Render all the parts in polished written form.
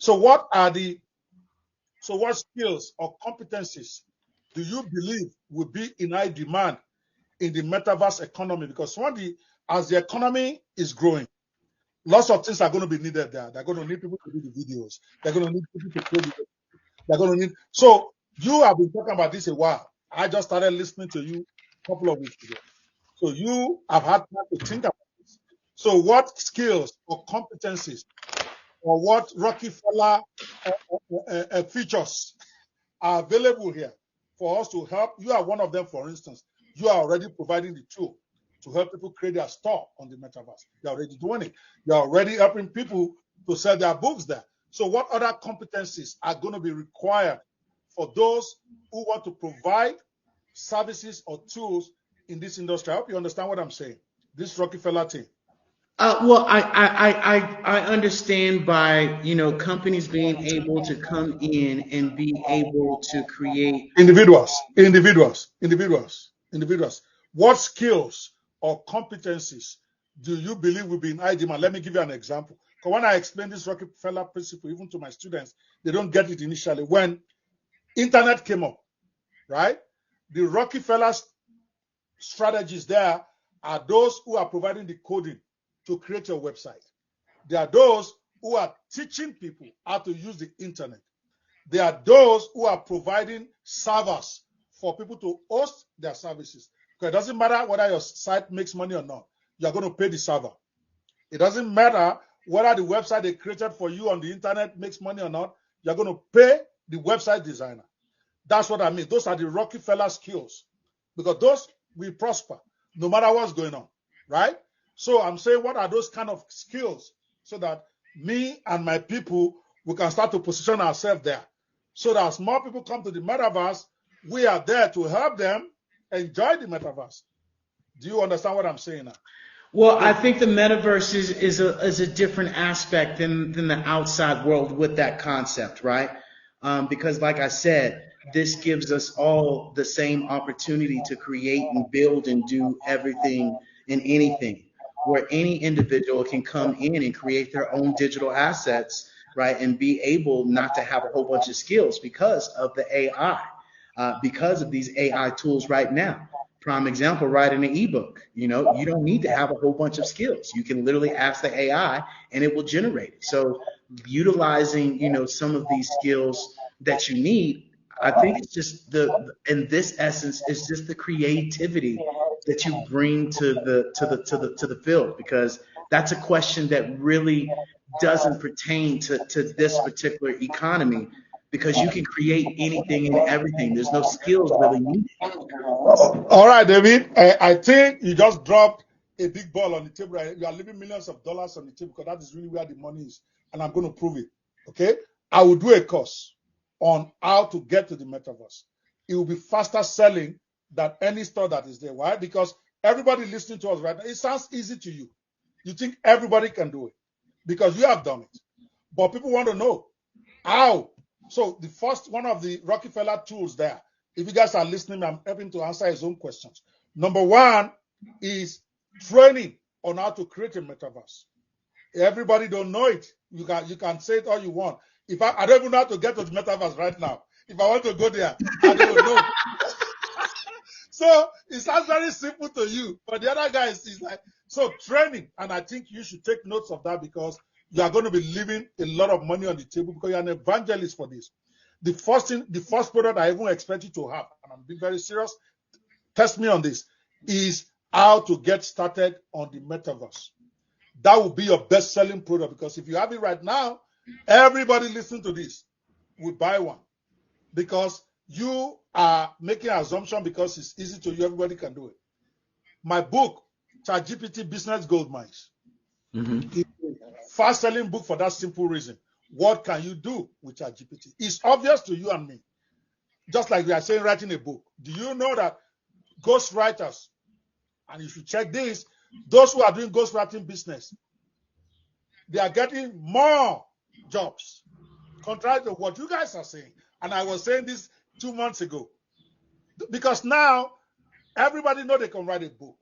So what skills or competencies do you believe will be in high demand in the metaverse economy? Because as the economy is growing, lots of things are going to be needed there. They're going to need people to do the videos. They're going to need people to create the. They're going to need. So you have been talking about this a while. I just started listening to you a couple of weeks ago. So you have had time to think about this. So what skills or competencies or what Rockefeller features are available here for us to help? You are one of them, for instance. You are already providing the tool to help people create their store on the metaverse. You're already doing it. You're already helping people to sell their books there. So what other competencies are going to be required for those who want to provide services or tools in this industry? I hope you understand what I'm saying. This Rockefeller thing. Well, I understand by, companies being able to come in and be able to create individuals. What skills or competencies do you believe will be in high demand? Let me give you an example. Because when I explain this Rockefeller principle, even to my students, they don't get it initially. When internet came up, right? The Rockefeller strategies there are those who are providing the coding to create your website. There are those who are teaching people how to use the internet. There are those who are providing servers for people to host their services. Because it doesn't matter whether your site makes money or not, you're going to pay the server. It doesn't matter whether the website they created for you on the internet makes money or not, you're going to pay the website designer. That's what I mean. Those are the Rockefeller skills. Because those will prosper no matter what's going on, right? So I'm saying, what are those kind of skills so that me and my people, we can start to position ourselves there. So that as more people come to the metaverse, we are there to help them enjoy the metaverse. Do you understand what I'm saying now? Well, I think the metaverse is a different aspect than the outside world with that concept, right? Because like I said, this gives us all the same opportunity to create and build and do everything and anything, where any individual can come in and create their own digital assets, right? And be able not to have a whole bunch of skills because of the AI, because of these AI tools right now. Prime example, writing an ebook. You don't need to have a whole bunch of skills. You can literally ask the AI and it will generate it. So utilizing, some of these skills that you need, I think it's just in this essence, it's just the creativity that you bring to the field, because that's a question that really doesn't pertain to this particular economy, because you can create anything and everything. There's no skills really needed. All right, David. I think you just dropped a big ball on the table. You are leaving millions of dollars on the table, because that is really where the money is. And I'm going to prove it. Okay? I will do a course on how to get to the metaverse. It will be faster selling than any store that is there. Why? Because everybody listening to us right now, it sounds easy to you. You think everybody can do it because you have done it. But people want to know how. So the first one of the Rockefeller tools there, if you guys are listening, I'm helping to answer his own questions. Number one is training on how to create a metaverse. Everybody don't know it. You can say it all you want. If I don't even know how to get to the metaverse right now. If I want to go there, I don't know. So it sounds very simple to you, but the other guys is like, so training. And I think you should take notes of that, because you are going to be leaving a lot of money on the table, because you're an evangelist for this. The first product I even expect you to have, and I'm being very serious, test me on this, is how to get started on the metaverse. That will be your best-selling product, because if you have it right now, everybody listening to this will buy one, because you are making an assumption because it's easy to you, everybody can do it. My book, ChatGPT Business Gold Mines, is a fast-selling book for that simple reason. What can you do with ChatGPT? It's obvious to you and me. Just like we are saying writing a book. Do you know that ghostwriters, and you should check this, those who are doing ghostwriting business, they are getting more jobs, contrary to what you guys are saying. And I was saying this 2 months ago. Because now, everybody knows they can write a book.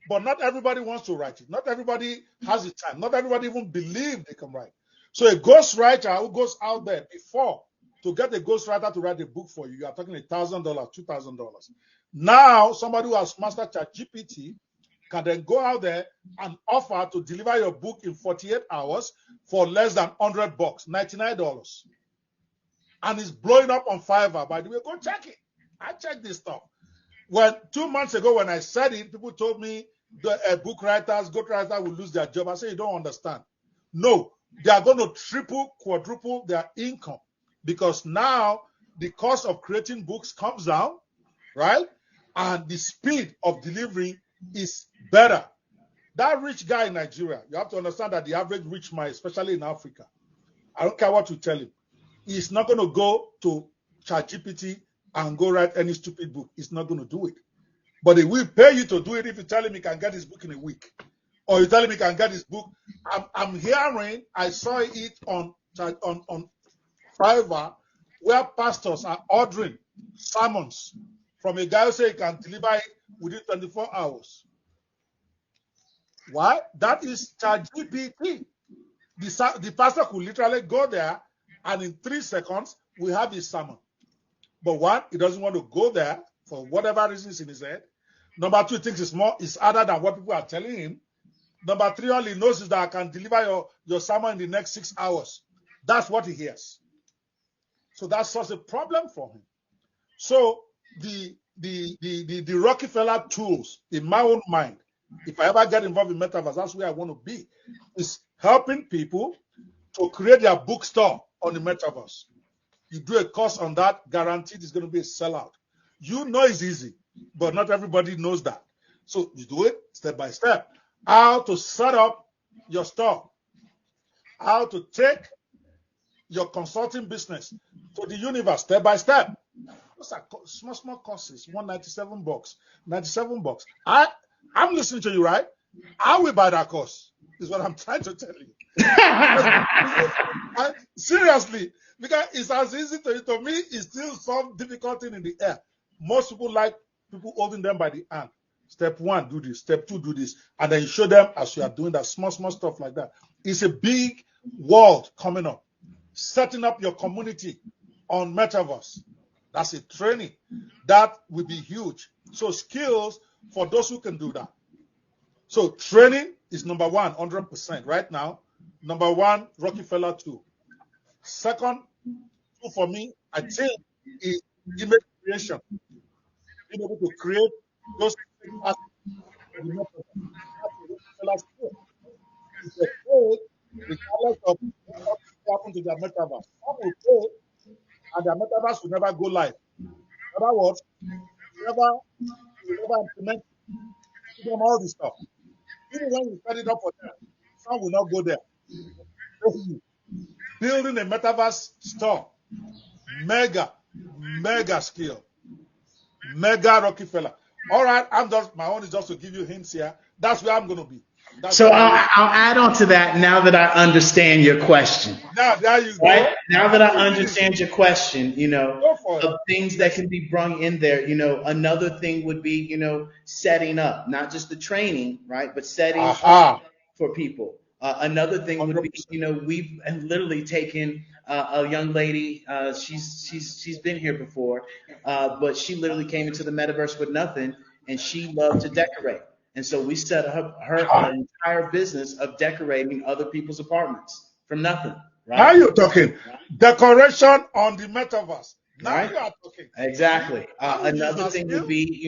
But not everybody wants to write it. Not everybody has the time. Not everybody even believes they can write. So a ghostwriter who goes out there before, to get a ghostwriter to write a book for you, you are talking $1,000, $2,000. Now, somebody who has mastered ChatGPT can then go out there and offer to deliver your book in 48 hours for less than $100, $99. And it's blowing up on Fiverr. By the way, go check it. I checked this stuff. When 2 months ago, when I said it, people told me the book writers, ghostwriters will lose their job. I said, you don't understand. No, they are going to triple, quadruple their income, because now the cost of creating books comes down, right? And the speed of delivery is better. That rich guy in Nigeria, you have to understand that the average rich man, especially in Africa, I don't care what you tell him, he's not going to go to ChatGPT and go write any stupid book. He's not going to do it. But he will pay you to do it if you tell him he can get his book in a week. Or you tell him he can get his book. I'm hearing, I saw it on Fiverr, where pastors are ordering sermons from a guy who says he can deliver it within 24 hours. Why? That is ChatGPT. The pastor could literally go there and in 3 seconds, we have his sermon. But one, he doesn't want to go there for whatever reasons in his head. Number two, he thinks it's harder than what people are telling him. Number three, all he knows is that I can deliver your sermon in the next 6 hours. That's what he hears. So that solves a problem for him. So the Rockefeller tools, in my own mind, if I ever get involved in Metaverse, that's where I want to be, is helping people to create their bookstore on the Metaverse. You do a course on that, guaranteed it's going to be a sellout. You know it's easy, but not everybody knows that. So you do it step by step. How to set up your store. How to take your consulting business to the universe step by step. Those are small courses, $197, $97. I'm listening to you, right? I will buy that course, is what I'm trying to tell you. Seriously, because it's as easy to me, it's still some difficulty in the air. Most people like people holding them by the hand. Step one, do this. Step two, do this. And then you show them as you are doing that small stuff like that. It's a big world coming up. Setting up your community on Metaverse. That's a training. That will be huge. So skills for those who can do that. So training is number one, 100% right now. Number one, Rockefeller tool. Second tool for me, I think, is image creation. Being able to create those things. It's a code regardless of what happens to their Metaverse. Some will pay and their Metaverse will never go live. In other words, you never implement them all this stuff. Even when you set it up for them, some will not go there. Building a Metaverse store, mega skill, mega Rockefeller. All right, my own is just to give you hints here. That's where I'm going to be. So I'll add on to that now that I understand your question. Now, there you go. Right? Now that I understand your question, of things that can be brung in there, another thing would be, setting up, not just the training, right, but setting up for people. Another thing would be, we've literally taken a young lady. She's been here before, but she literally came into the Metaverse with nothing, and she loved to decorate. And so we set up her entire business of decorating other people's apartments from nothing. Right? Now you're talking. Decoration on the Metaverse. Now you are talking. Exactly. Another thing would be,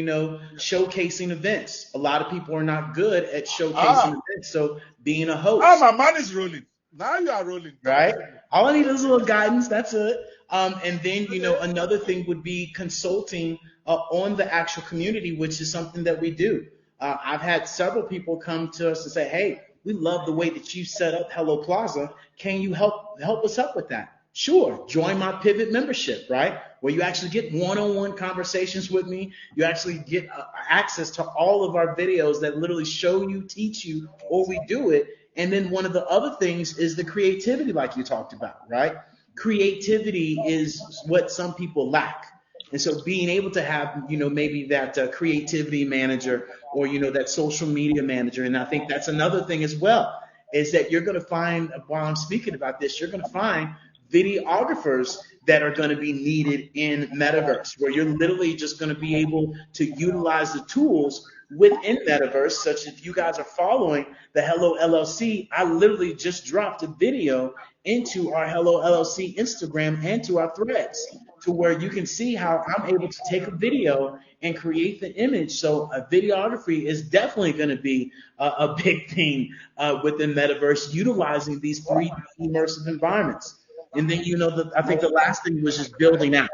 showcasing events. A lot of people are not good at showcasing events. So being a host. My man is rolling. Now you are rolling. Right? All I need is a little guidance. That's it. And then, another thing would be consulting on the actual community, which is something that we do. I've had several people come to us and say, hey, we love the way that you set up Hello Plaza. Can you help us up with that? Sure. Join my Pivot membership, right? Where you actually get one-on-one conversations with me. You actually get access to all of our videos that literally show you, teach you, or we do it. And then one of the other things is the creativity, like you talked about, right? Creativity is what some people lack. And so being able to have, maybe that creativity manager or, that social media manager. And I think that's another thing as well, is that you're going to find, while I'm speaking about this, you're going to find videographers that are going to be needed in Metaverse, where you're literally just going to be able to utilize the tools within Metaverse, such as if you guys are following the Hello LLC, I literally just dropped a video into our Hello LLC Instagram and to our threads, to where you can see how I'm able to take a video and create the image. So videography is definitely going to be a big thing within Metaverse, utilizing these 3D immersive environments. And then, I think the last thing was just building out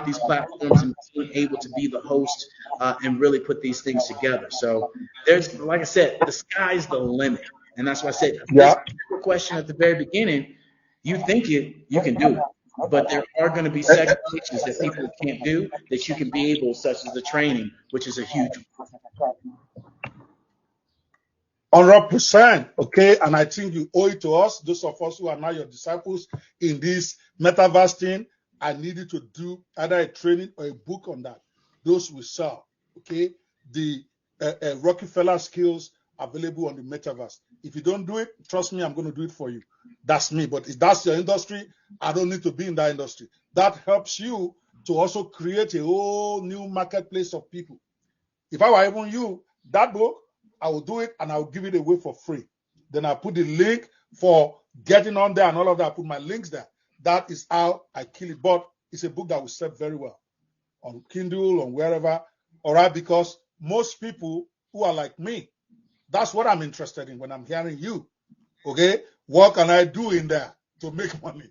these platforms and being able to be the host and really put these things together. So there's, like I said, the sky's the limit. And that's why I said, this question at the very beginning, you think you can do it. But there are going to be segmentations that people can't do that you can be able, such as the training, which is a huge one. 100%. Okay. And I think you owe it to us, those of us who are now your disciples in this Metaverse thing. I need you to do either a training or a book on that. Those will sell. Okay. The Rockefeller skills available on the Metaverse. If you don't do it, trust me, I'm going to do it for you. That's me. But if that's your industry, I don't need to be in that industry. That helps you to also create a whole new marketplace of people. If I were even you, that book, I will do it and I will give it away for free. Then I'll put the link for getting on there and all of that. I put my links there. That is how I kill it. But it's a book that will sell very well on Kindle, on wherever. All right, because most people who are like me, that's what I'm interested in when I'm hearing you. Okay, what can I do in there to make money?